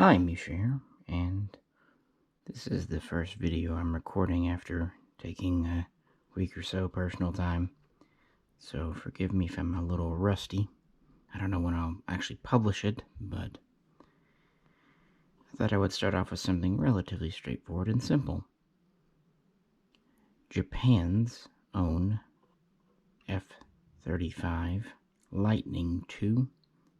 Hi, Misha here, and this is the first video I'm recording after taking a week or so personal time, so forgive me if I'm a little rusty. I don't know when I'll actually publish it, but I thought I would start off with something relatively straightforward and simple. Japan's own F-35 Lightning II,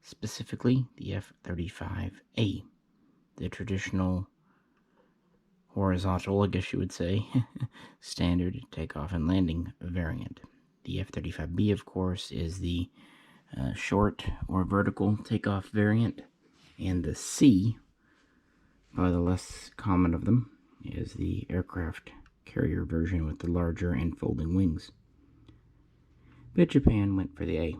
specifically the F-35A, the traditional horizontal, I guess you would say, standard takeoff and landing variant. The F-35B, of course, is the short or vertical takeoff variant, and the C, probably the less common of them, is the aircraft carrier version with the larger and folding wings. But Japan went for the A,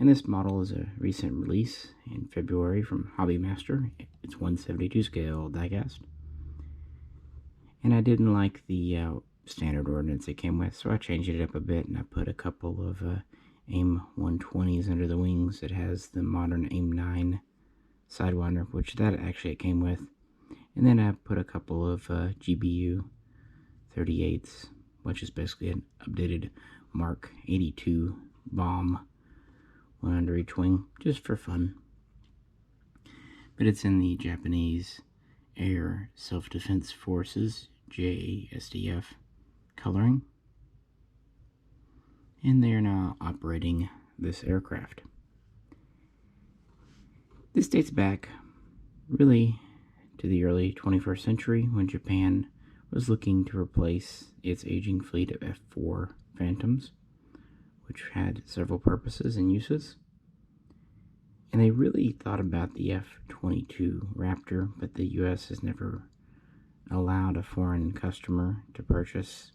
and this model is a recent release in February from Hobby Master. It's 1/72 scale diecast. And I didn't like the standard ordnance it came with, so I changed it up a bit, and I put a couple of AIM 120s under the wings. It has the modern AIM 9 Sidewinder, which that actually it came with. And then I put a couple of GBU 38s, which is basically an updated Mark 82 bomb, one under each wing, just for fun. But it's in the Japanese Air Self-Defense Forces, JSDF, coloring, and they are now operating this aircraft. This dates back really to the early 21st century when Japan was looking to replace its aging fleet of F-4 Phantoms, which had several purposes and uses. And they really thought about the F-22 Raptor, but the U.S. has never allowed a foreign customer to purchase,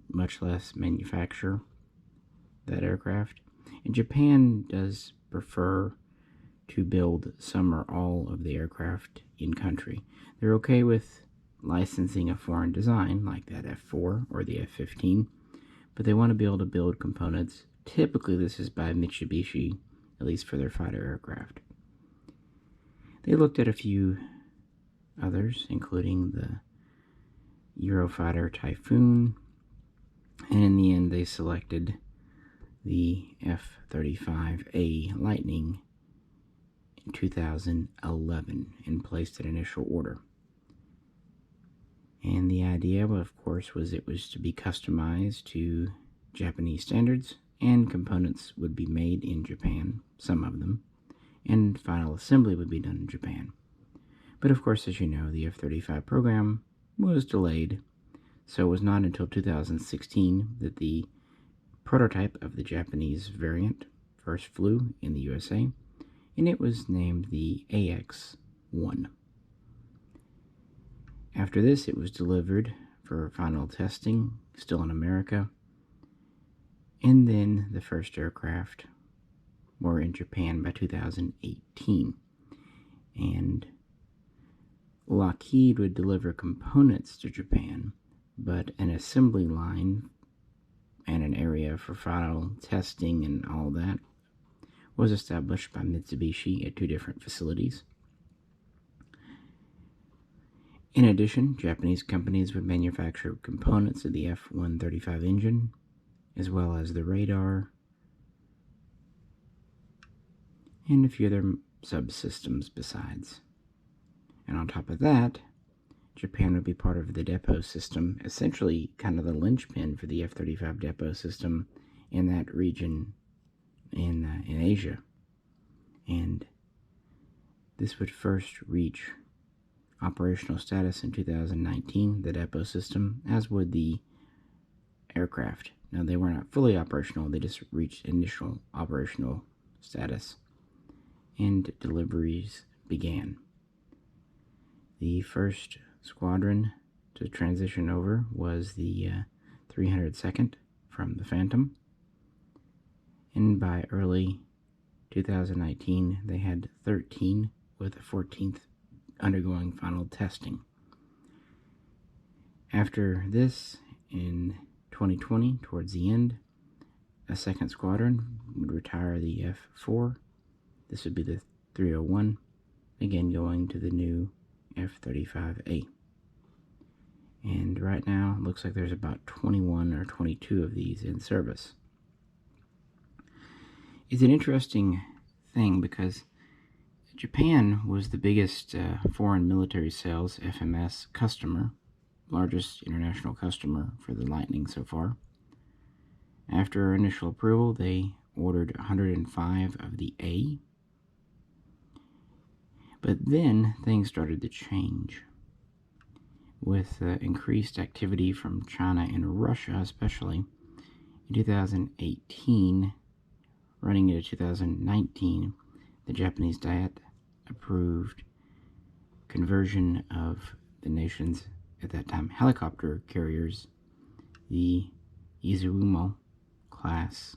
much less manufacture, that aircraft. And Japan does prefer to build some or all of the aircraft in country. They're okay with licensing a foreign design like that F-4 or the F-15, but they want to be able to build components. Typically this is by Mitsubishi, at least for their fighter aircraft. They looked at a few others, including the Eurofighter Typhoon, and in the end they selected the F-35A Lightning in 2011 and placed an initial order. And the idea, of course, was it was to be customized to Japanese standards, and components would be made in Japan, some of them, and final assembly would be done in Japan. But of course, as you know, the F-35 program was delayed, so it was not until 2016 that the prototype of the Japanese variant first flew in the USA, and it was named the AX-1. After this, it was delivered for final testing, still in America, and then the first aircraft were in Japan by 2018. And Lockheed would deliver components to Japan, but an assembly line and an area for final testing and all that was established by Mitsubishi at two different facilities. In addition, Japanese companies would manufacture components of the F-135 engine, as well as the radar, and a few other subsystems besides. And on top of that, Japan would be part of the depot system, essentially kind of the linchpin for the F-35 depot system in that region in Asia. And this would first reach operational status in 2019, the depot system, as would the aircraft. Now, they were not fully operational, they just reached initial operational status, and deliveries began. The first squadron to transition over was the 302nd from the Phantom, and by early 2019 they had 13, with the 14th undergoing final testing. After this, in 2020, towards the end, a second squadron would retire the F-4. This would be the 301. again going to the new F-35A. And right now, it looks like there's about 21 or 22 of these in service. It's an interesting thing because Japan was the biggest foreign military sales FMS customer, largest international customer for the Lightning so far. After initial approval, they ordered 105 of the A. But then things started to change with increased activity from China and Russia, especially in 2018, running into 2019. The Japanese Diet approved conversion of the nation's, at that time, helicopter carriers, the Izumo class,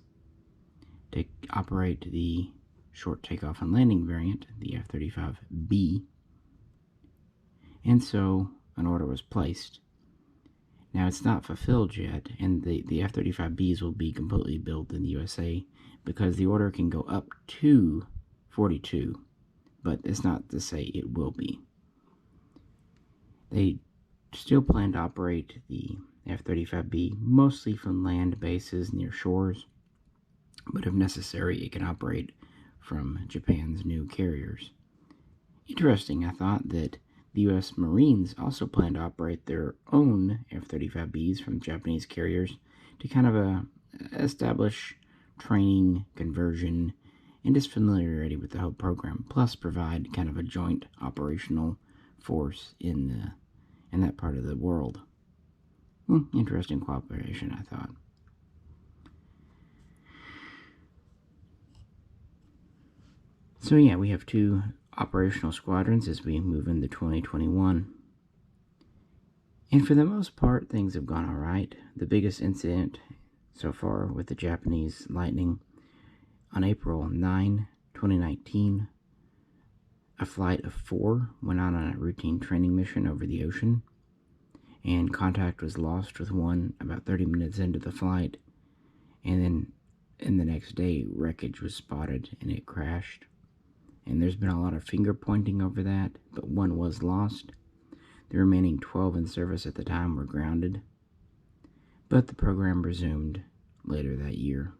to operate the short takeoff and landing variant, the F-35B. And so an order was placed. Now it's not fulfilled yet, and the F-35Bs will be completely built in the USA because the order can go up to 42, but it's not to say it will be. They still plan to operate the F-35B mostly from land bases near shores, but if necessary, it can operate from Japan's new carriers. Interesting, I thought, that the U.S. Marines also plan to operate their own F-35Bs from Japanese carriers to kind of establish training, conversion, and just familiarity with the whole program, plus provide kind of a joint operational force in that part of the world. Interesting cooperation, I thought. So yeah, we have 2 operational squadrons as we move into 2021. And for the most part, things have gone alright. The biggest incident so far with the Japanese Lightning, on April 9, 2019, a flight of 4 went out on a routine training mission over the ocean, and contact was lost with one about 30 minutes into the flight, and then in the next day, wreckage was spotted and it crashed. And there's been a lot of finger pointing over that, but one was lost. The remaining 12 in service at the time were grounded, but the program resumed later that year.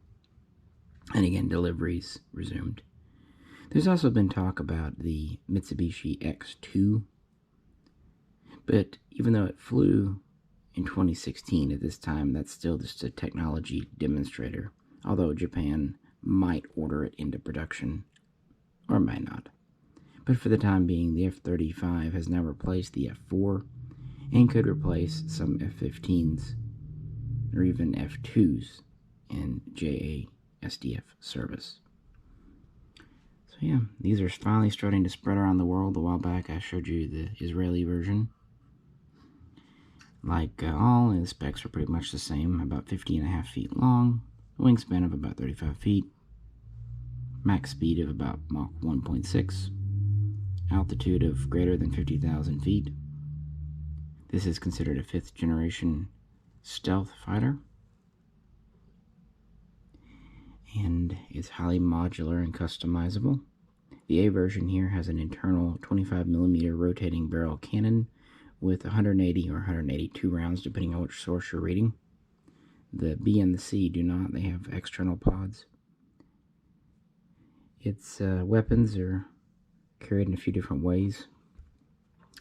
And again, deliveries resumed. There's also been talk about the Mitsubishi X2, but even though it flew in 2016 at this time, that's still just a technology demonstrator, although Japan might order it into production, or might not. But for the time being, the F-35 has now replaced the F-4 and could replace some F-15s or even F-2s in JASDF service. So yeah, these are finally starting to spread around the world. A while back I showed you the Israeli version. Like all, the specs are pretty much the same, about 50.5 feet long, wingspan of about 35 feet, max speed of about Mach 1.6, altitude of greater than 50,000 feet. This is considered a 5th generation stealth fighter, and is highly modular and customizable. The A version here has an internal 25mm rotating barrel cannon with 180 or 182 rounds depending on which source you're reading. The B and the C do not, they have external pods. Its weapons are carried in a few different ways.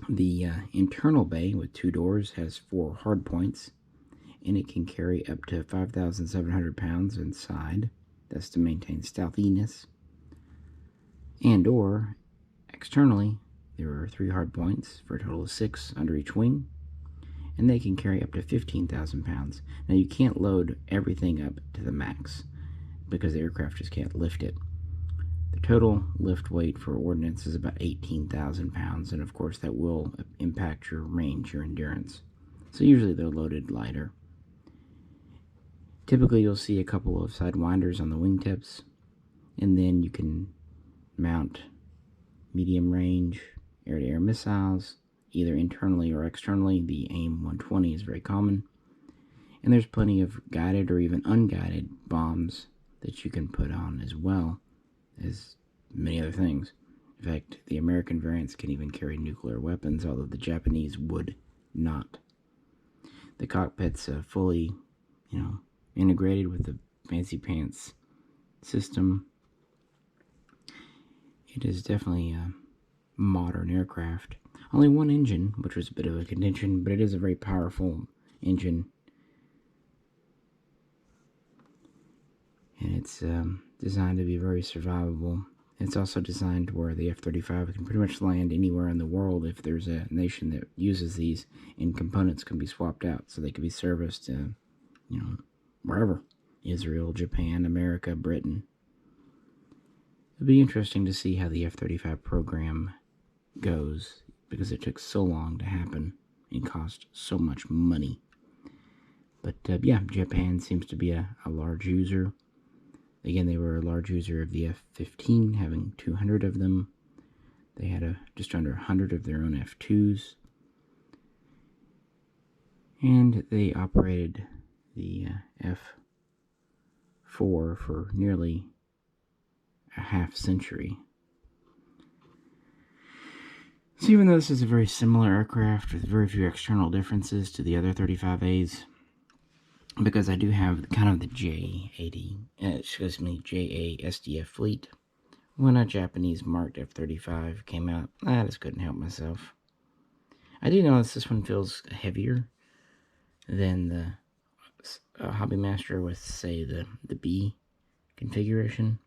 The internal bay with 2 doors has 4 hard points, and it can carry up to 5,700 pounds inside. That's to maintain stealthiness. And or externally, there are 3 hard points for a total of 6 under each wing, and they can carry up to 15,000 pounds. Now you can't load everything up to the max because the aircraft just can't lift it. The total lift weight for ordnance is about 18,000 pounds, and of course that will impact your range, your endurance. So usually they're loaded lighter. Typically you'll see a couple of sidewinders on the wingtips, and then you can mount medium range air-to-air missiles, either internally or externally. The AIM-120 is very common. And there's plenty of guided or even unguided bombs that you can put on, as well as many other things. In fact, the American variants can even carry nuclear weapons, although the Japanese would not. The cockpit's fully, integrated with the fancy pants system. It is definitely a modern aircraft. Only one engine, which was a bit of a contention, but it is a very powerful engine. And it's designed to be very survivable. It's also designed where the F-35 can pretty much land anywhere in the world if there's a nation that uses these, and components can be swapped out so they can be serviced, wherever. Israel, Japan, America, Britain. It'll be interesting to see how the F-35 program goes, because it took so long to happen and cost so much money. But yeah, Japan seems to be a large user. Again, they were a large user of the F-15, having 200 of them. They had just under 100 of their own F-2s. And they operated the F-4 for nearly a half century. So even though this is a very similar aircraft with very few external differences to the other 35As, because I do have kind of the JA-SDF fleet, when a Japanese marked F-35 came out, I just couldn't help myself. I do notice this one feels heavier than the Hobbymaster with, say, the B configuration.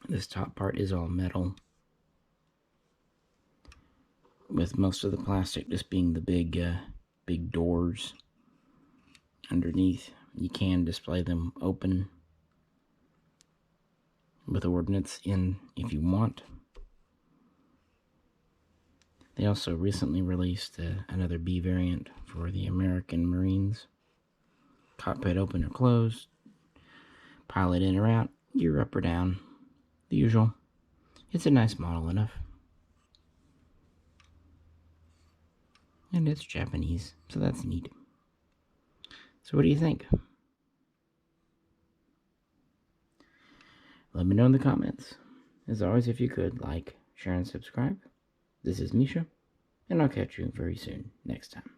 This top part is all metal, with most of the plastic just being the big doors underneath. You can display them open with ordnance in if you want. They also recently released another B variant for the American Marines. Cockpit open or closed, pilot in or out, gear up or down, the usual. It's a nice model enough. And it's Japanese, so that's neat. So what do you think? Let me know in the comments. As always, if you could, like, share, and subscribe. This is Misha, and I'll catch you very soon next time.